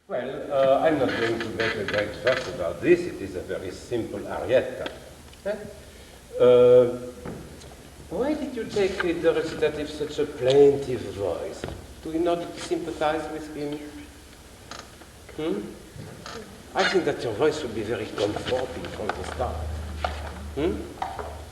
Well, I'm not going to make a great fuss about this. It is a very simple arietta. Why did you take the recitative such a plaintive voice? In order to sympathize with him? I think that your voice should be very comforting from the start.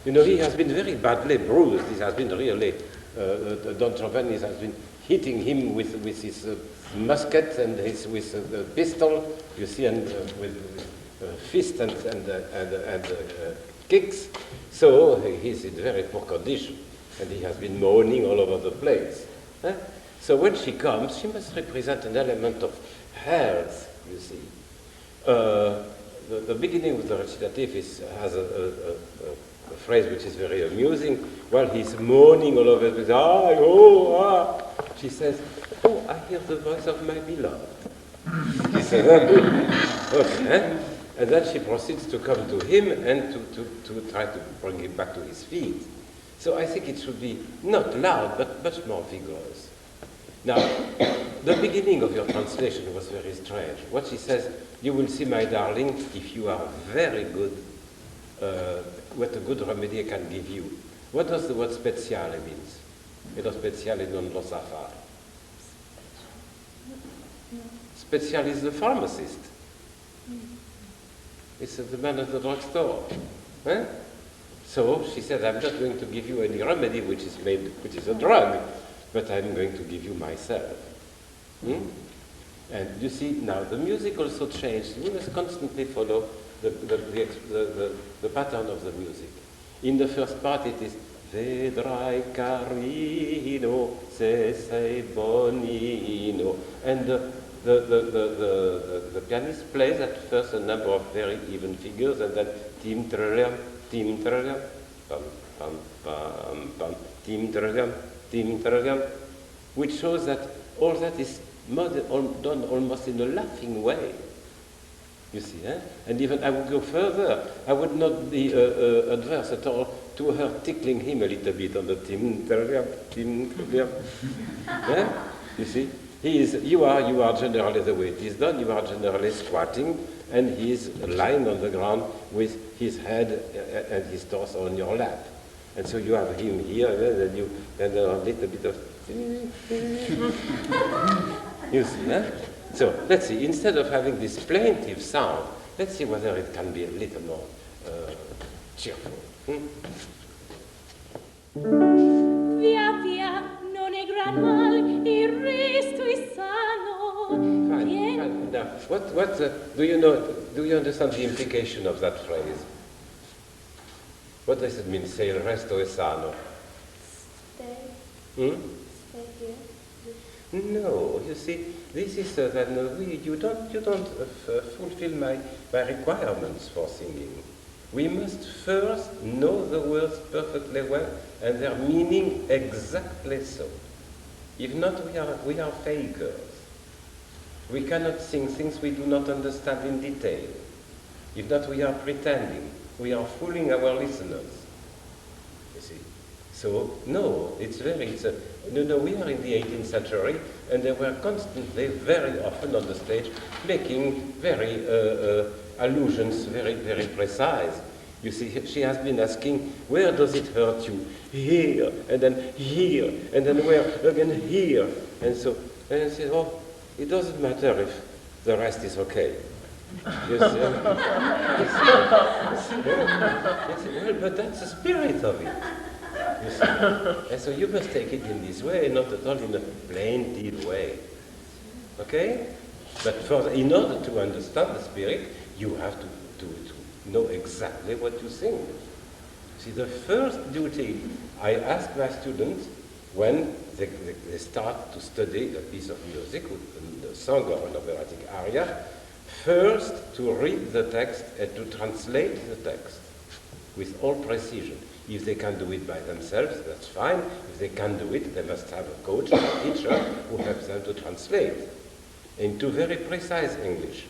You know, he has been very badly bruised. He has been really, Don Giovanni has been hitting him with his musket and with the pistol, you see, and with fist and kicks. So he's in very poor condition, and he has been moaning all over the place. So when she comes, she must represent an element of health, you see. The beginning of the recitative has a phrase which is very amusing. While he's moaning all over with she says, "Oh, I hear the voice of my beloved." She says, okay. And then she proceeds to come to him and to try to bring him back to his feet. So I think it should be not loud, but much more vigorous. Now, the beginning of your translation was very strange. What she says, "You will see, my darling, if you are very good, what a good remedy I can give you." What does the word speciale means? E lo speciale non lo sa fare. Speciale is the pharmacist. It's the man at the drugstore. So she said, "I'm not going to give you any remedy which is a drug, but I'm going to give you myself." And you see, now the music also changed. We must constantly follow the pattern of the music. In the first part it is Vedrai, carino, se sei bonino. And the pianist plays at first a number of very even figures, and then tim trelem, pam pam pam pam, tim trelem, which shows that all that is done almost in a laughing way. You see, And even I would go further. I would not be adverse at all to her tickling him a little bit on the tim trelem. You see? You are generally, the way it is done, you are generally squatting, and he is lying on the ground with his head and his torso on your lap. And so you have him here, and a little bit of... You see, So, let's see, instead of having this plaintive sound, let's see whether it can be a little more cheerful. Via via, non è gran mal, il resto è sano. Fine. Now, what do you understand the implication of that phrase? What does it mean, say il resto è sano? Stay here. No, you see, this is that you don't fulfill my requirements for singing. We must first know the words perfectly well and their meaning exactly so. If not, we are fakers. We cannot sing things we do not understand in detail. If not, we are pretending. We are fooling our listeners. You see. So, no, we are in the 18th century, and they were constantly, very often on the stage, making very allusions, very, very precise. You see, she has been asking, where does it hurt you? Here, and then where? Again here. And so, and I said, oh, it doesn't matter if the rest is okay. You see, well, but that's the spirit of it. You see? And so you must take it in this way, not at all in a plaintive way. Okay? But in order to understand the spirit, you have to know exactly what you sing. See, the first duty I ask my students when they start to study a piece of music, a song or an operatic aria, first to read the text and to translate the text with all precision. If they can do it by themselves, that's fine. If they can't do it, they must have a coach or a teacher who helps them to translate into very precise English.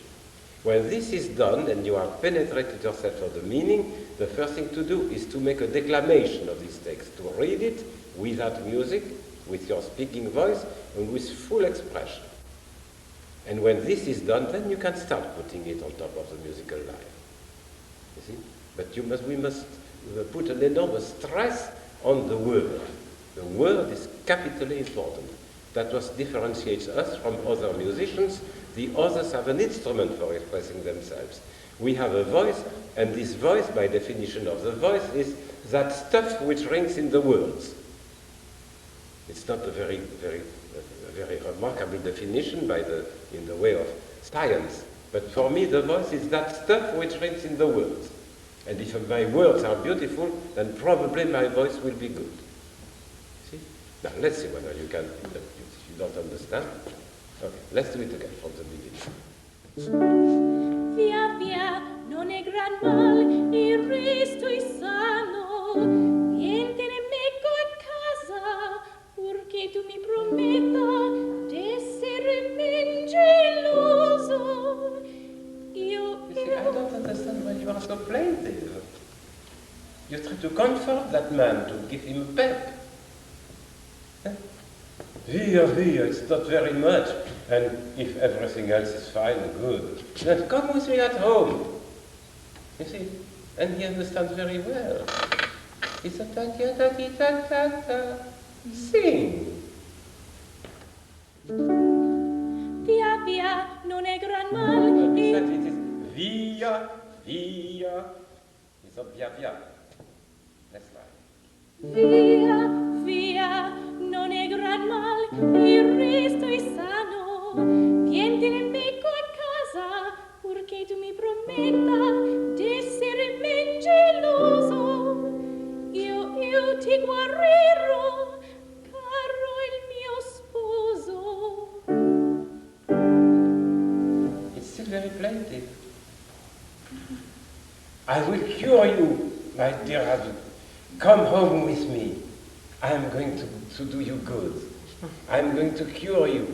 When this is done and you have penetrated yourself for the meaning, the first thing to do is to make a declamation of this text, to read it without music, with your speaking voice, and with full expression. And when this is done, then you can start putting it on top of the musical line. You see? But we must put an enormous stress on the word. The word is capitally important. That what differentiates us from other musicians. The others have an instrument for expressing themselves. We have a voice, and this voice, by definition of the voice, is that stuff which rings in the words. It's not a very remarkable definition in the way of science. But for me, the voice is that stuff which rings in the words. And if my words are beautiful, then probably my voice will be good. See? Now, let's see whether you can, if you don't understand. Okay, let's do it again from the beginning. Via, via, non è gran mal, il resto è sano. Niente nemmeno a casa, purché tu mi prometta d'essere men geloso. You see, I don't understand why you are so plaintive. You try to comfort that man, to give him pep. Via, via, it's not very much. And if everything else is fine, good, then come with me at home. You see? And he understands very well. It's a ta-ta-ta-ta-ta-ta. Sing. Via, via, non è gran mal. It is via, via. It's not via, via. Let's try. Via, via, non è gran mal, il resto è sano. Vieni nemico a casa, purché tu mi prometta d'essere men geloso. Io ti guarirò, caro il mio sposo. It's still very plaintive. I will cure you, my dear husband. Come home with me. I am going to do you good. I am going to cure you.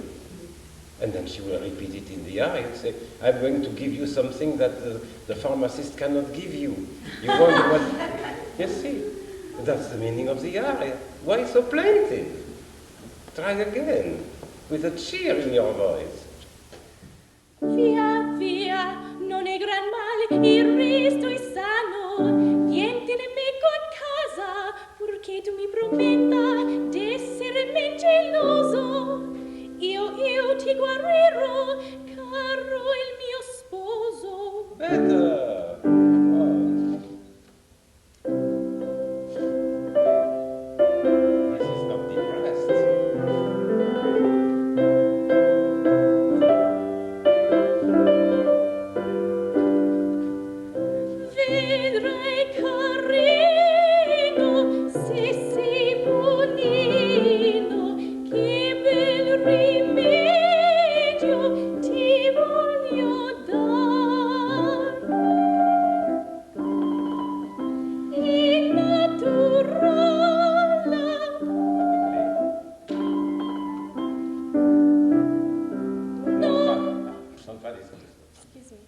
And then she will repeat it in the aria and say, I'm going to give you something that the pharmacist cannot give you. You wonder what... You see, that's the meaning of the aria. Why so plaintive? Try again, with a cheer in your voice. Via, via, non è gran male, il resto è sano. Niente nemico a casa, purché tu mi prometta d'essere men geloso. Io ti guarirò, caro il mio sposo. Better! This is not depressed. Vedrai, carino, se sei bonino, che bel rimedio ti voglio dar. In naturale. Non fa discorso. Excuse me.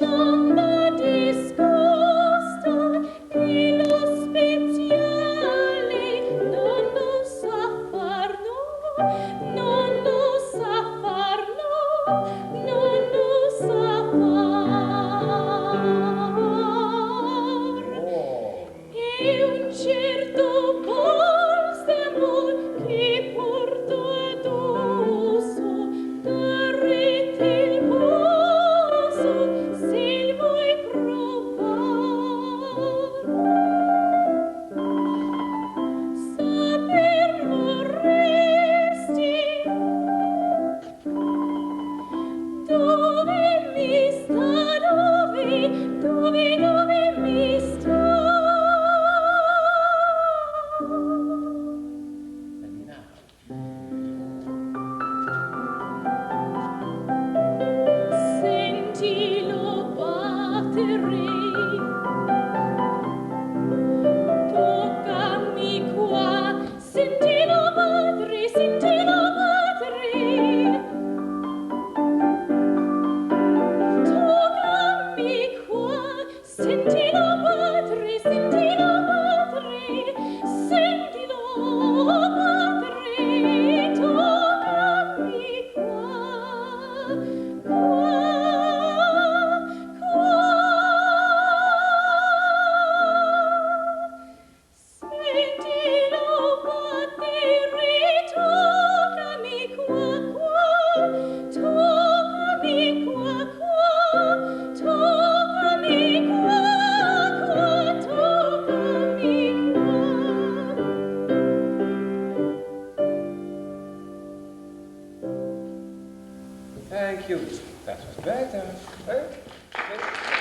Non da discosta e lo speciale non lo sa far, no, non lo sa far, no, non lo sa far. E un certo balsamo che porto addosso darete il poso se vuoi provar. Saper vorresti dove mi sta, dove mi sta. Sentilo battere, toccami qua, sentilo battere, sentilo battere. Toccami qua, sentilo battere, sentilo battere, sentilo battere, toccami qua. Thank you. That was better. Huh?